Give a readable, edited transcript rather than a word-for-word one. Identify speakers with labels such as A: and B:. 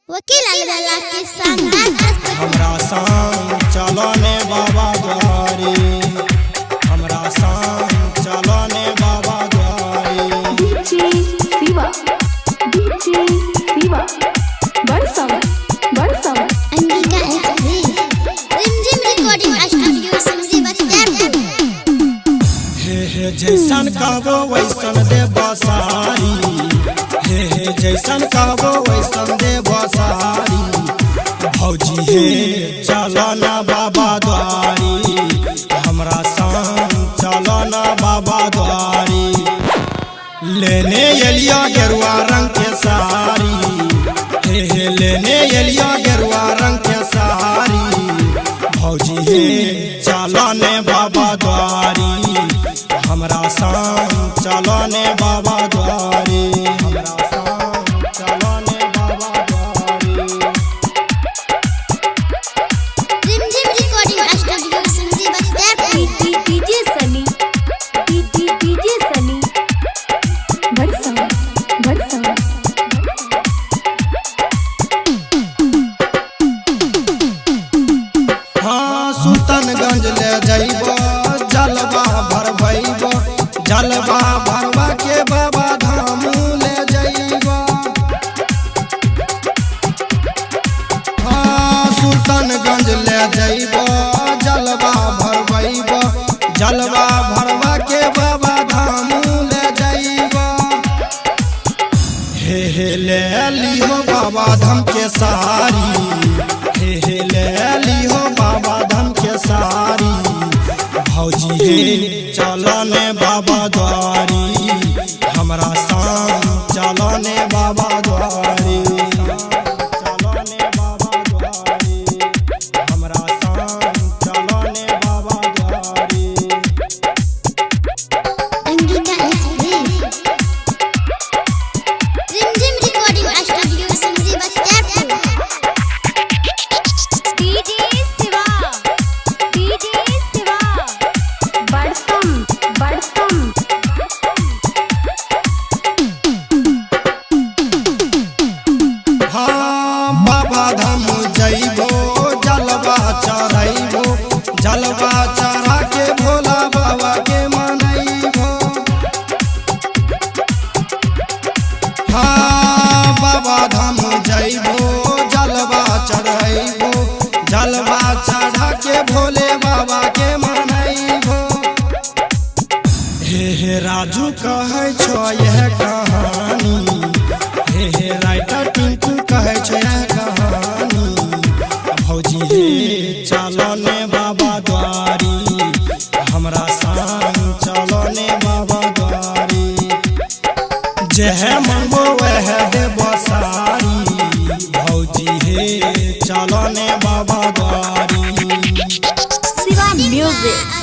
A: वकील अलगला के साथ
B: हमरा संग चलो ने बाबा द्वारे, हमरा संग चलो ने बाबा द्वारे।
C: डीजे शिवा बरसावा
A: अंगिका एचडी रिमझिम रिकॉर्डिंग स्टूडियो समझी बख्तियारपुर।
B: हे जैसन कहबो वैसन देब सारी, हे जैसन कहबो वैसन देब सारी। भौजी हे चलो ना बाबा द्वारी, हमरा संग चलो ना बाबा द्वारी। लेने एलिया गेरुआ रंग के सारी, हे लेने एलिया गेरुआ रंग के सारी। भौजी हे चलो ने बाबा द्वारी, हमरा संग चलो ने बाबा द्वारी, हमरा संग चलो ने बाबा द्वारी।
A: रिमझिम रिकॉर्डिंग स्टूडियो समझी बख्तियारपुर।
C: डीजे सनी बरसावा
B: हाँ सुल्तानगंज ले जाइबो, जलवा भरबैबो, जलवा भरवा के बाबा धाम ले जाइबो। हाँ सुल्तानगंज ले जाइबो, जलवा भरबैबो, जलवा भरवा के बाबा धाम ले जाइबो। हे ले लिहो बाबा धाम के सारी, हे ले लिहो बाबा धाम के सारी। भौजी हे चलो ने बाबा द्वारी, हमरा संग चलो ने बाबा द्वारी, चलो ने बाबा द्वारी, हमरा संग चलो ने बाबा द्वारी।
A: अंगिका एचडी रिमझिम रिकॉर्डिंग स्टूडियो समझी बख्तियारपुर।
C: डीजे शिवा बरसम
B: हाँ बाबा धाम जइबो, जलवा चढ़ैबो, जलवा चढ़ा के भोला बाबा के मनैबो। हाँ बाबा धाम जइबो, जलवा चढ़ैबो, जलवा चढ़ा के भोले बाबा के मनैबो। हे राजू कहै छो यह कहानी, हे राइटर टिंकू कहै छो यह कहानी। भौजी हे चलो ने बाबा द्वारी, हमरा संग चलो ने बाबा द्वारी। जेह मंगो वह देबो सारी, भौजी हे चलो ने बाबा द्वारी।
C: शिवा म्यूजिक।